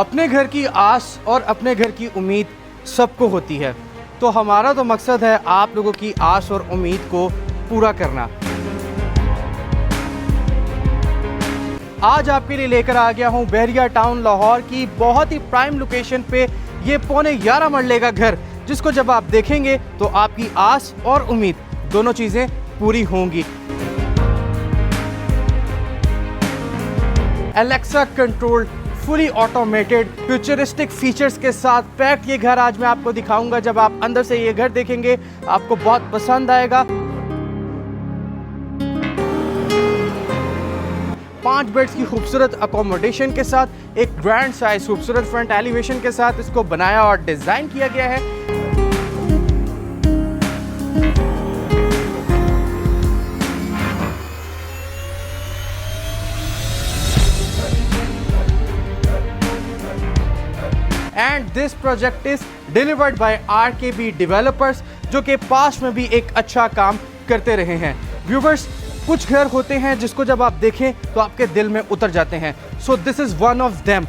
अपने घर की आस और अपने घर की उम्मीद सबको होती है, तो हमारा तो मकसद है आप लोगों की आस और उम्मीद को पूरा करना। आज आपके लिए लेकर आ गया हूँ बहरिया टाउन लाहौर की बहुत ही प्राइम लोकेशन पे ये 11.25 मरले का घर, जिसको जब आप देखेंगे तो आपकी आस और उम्मीद दोनों चीज़ें पूरी होंगी। Alexa controlled, fully automated, futuristic features के साथ पैक्ड ये घर आज मैं आपको दिखाऊंगा। जब आप अंदर से ये घर देखेंगे आपको बहुत पसंद आएगा। 5 बेड्स की खूबसूरत अकोमोडेशन के साथ एक ग्रैंड साइज खूबसूरत फ्रंट एलिवेशन के साथ इसको बनाया और डिजाइन किया गया है। And this project is delivered by RKB developers, जो कि पास में भी एक अच्छा काम करते रहे हैं। व्यूवर्स, कुछ घर होते हैं जिसको जब आप देखें तो आपके दिल में उतर जाते हैं। So this is one of them.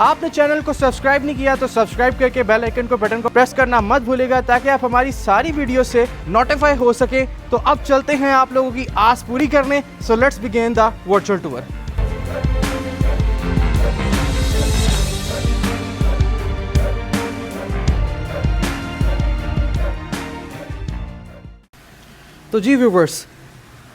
आपने चैनल को सब्सक्राइब नहीं किया तो सब्सक्राइब करके बेल आइकन को बटन को प्रेस करना मत भूलिएगा, ताकि आप हमारी सारी वीडियो से नोटिफाई हो सके। तो अब चलते हैं आप लोगों की आस पूरी करने। So let's begin the virtual tour. तो जी व्यूवर्स,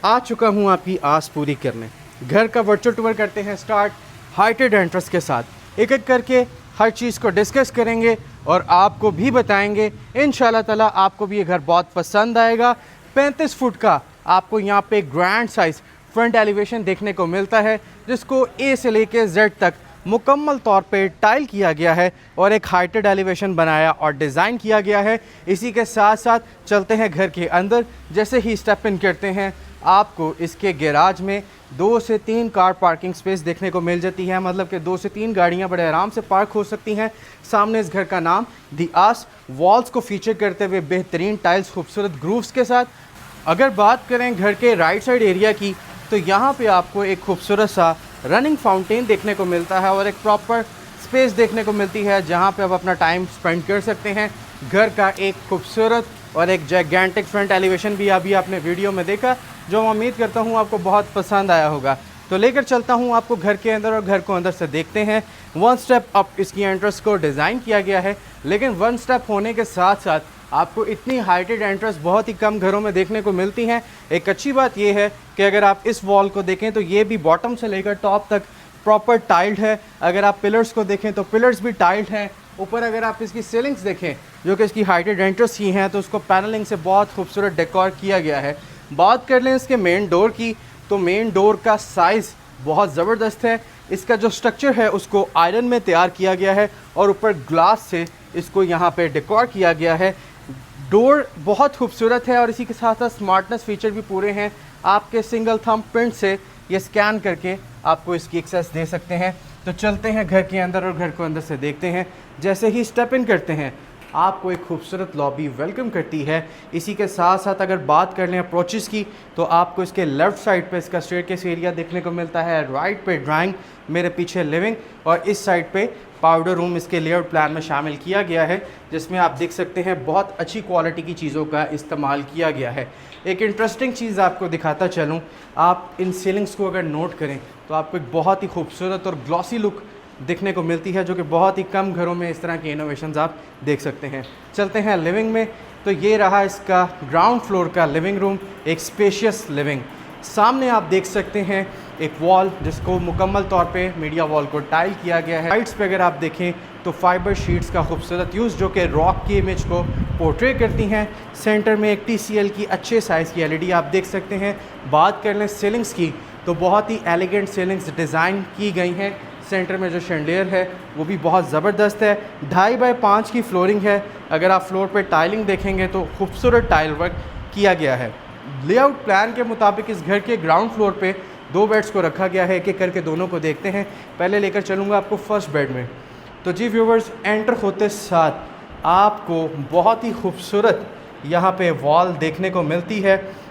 आ चुका हूँ आपकी आस पूरी करने। घर का वर्चुअल टूर करते हैं स्टार्ट हाइटेड एंट्रेंस के साथ। एक एक करके हर चीज़ को डिस्कस करेंगे और आपको भी बताएंगे। इंशाल्लाह ताला आपको भी ये घर बहुत पसंद आएगा। 35 फुट का आपको यहाँ पे ग्रैंड साइज फ्रंट एलिवेशन देखने को मिलता है, जिसको A से लेके Z तक मुकम्मल तौर पे टाइल किया गया है और एक हाइटेड एलिवेशन बनाया और डिज़ाइन किया गया है। इसी के साथ साथ चलते हैं घर के अंदर। जैसे ही स्टेप इन करते हैं आपको इसके गैराज में 2 से 3 कार पार्किंग स्पेस देखने को मिल जाती है, मतलब कि 2 से 3 गाड़ियां बड़े आराम से पार्क हो सकती हैं। सामने इस घर का नाम दी आस, वॉल्स को फीचर करते हुए बेहतरीन टाइल्स खूबसूरत ग्रूव्स के साथ। अगर बात करें घर के राइट साइड एरिया की, तो यहाँ पे आपको एक खूबसूरत सा रनिंग फाउंटेन देखने को मिलता है और एक प्रॉपर स्पेस देखने को मिलती है जहाँ पे आप अपना टाइम स्पेंड कर सकते हैं। घर का एक खूबसूरत और एक जैगेंटिक फ्रंट एलिवेशन भी अभी आपने वीडियो में देखा, जो मैं उम्मीद करता हूँ आपको बहुत पसंद आया होगा। तो लेकर चलता हूँ आपको घर के अंदर और घर को अंदर से देखते हैं। 1 स्टेप अप इसकी एंट्रेंस को डिज़ाइन किया गया है, लेकिन 1 स्टेप होने के साथ साथ आपको इतनी हाइटेड एंट्रेंस बहुत ही कम घरों में देखने को मिलती हैं। एक अच्छी बात यह है कि अगर आप इस वॉल को देखें तो ये भी बॉटम से लेकर टॉप तक प्रॉपर टाइल्ड है। अगर आप पिलर्स को देखें तो पिलर्स भी टाइल्ड हैं। ऊपर अगर आप इसकी सीलिंग्स देखें जो कि इसकी हाइटेड एंट्रेंस की हैं, तो उसको पैनलिंग से बहुत खूबसूरत डेकोर किया गया है। बात कर लें इसके मेन डोर की, तो मेन डोर का साइज़ बहुत ज़बरदस्त है। इसका जो स्ट्रक्चर है उसको आयरन में तैयार किया गया है और ऊपर ग्लास से इसको यहाँ पे डेकोर किया गया है। डोर बहुत खूबसूरत है और इसी के साथ साथ स्मार्टनेस फीचर भी पूरे हैं। आपके सिंगल थंब प्रिंट से ये स्कैन करके आपको इसकी एक्सेस दे सकते हैं। तो चलते हैं घर के अंदर और घर को अंदर से देखते हैं। जैसे ही स्टेप इन करते हैं आपको एक खूबसूरत लॉबी वेलकम करती है। इसी के साथ साथ अगर बात कर लें अप्रोचेस की, तो आपको इसके लेफ़्ट साइड पे इसका स्टेयरकेस एरिया देखने को मिलता है, राइट पे ड्राइंग, मेरे पीछे लिविंग और इस साइड पे पाउडर रूम इसके लेआउट प्लान में शामिल किया गया है, जिसमें आप देख सकते हैं बहुत अच्छी क्वालिटी की चीज़ों का इस्तेमाल किया गया है। एक इंटरेस्टिंग चीज़ आपको दिखाता चलूँ, आप इन सीलिंग्स को अगर नोट करें तो आपको एक बहुत ही खूबसूरत और ग्लॉसी लुक दिखने को मिलती है, जो कि बहुत ही कम घरों में इस तरह के इनोवेशंस आप देख सकते हैं। चलते हैं लिविंग में, तो ये रहा इसका ग्राउंड फ्लोर का लिविंग रूम, एक स्पेशियस लिविंग। सामने आप देख सकते हैं एक वॉल जिसको मुकम्मल तौर पे मीडिया वॉल को टाइल किया गया है। साइड्स पे अगर आप देखें तो फाइबर शीट्स का खूबसूरत यूज़ जो कि रॉक की इमेज को पोर्ट्रे करती हैं। सेंटर में एक TCL की अच्छे साइज़ की LED आप देख सकते हैं। बात कर लें सीलिंग्स की, तो बहुत ही एलिगेंट सीलिंग्स डिज़ाइन की गई हैं। सेंटर में जो शैंडिलियर है वो भी बहुत ज़बरदस्त है। 2.5 बाय 5 की फ्लोरिंग है। अगर आप फ्लोर पे टाइलिंग देखेंगे तो खूबसूरत टाइल वर्क किया गया है। लेआउट प्लान के मुताबिक इस घर के ग्राउंड फ्लोर पे 2 बेड्स को रखा गया है। एक एक करके दोनों को देखते हैं। पहले लेकर चलूँगा आपको फर्स्ट बेड में। तो जी व्यूवर्स, एंटर होते साथ आपको बहुत ही खूबसूरत यहाँ पे वॉल देखने को मिलती है।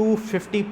250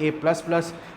A++,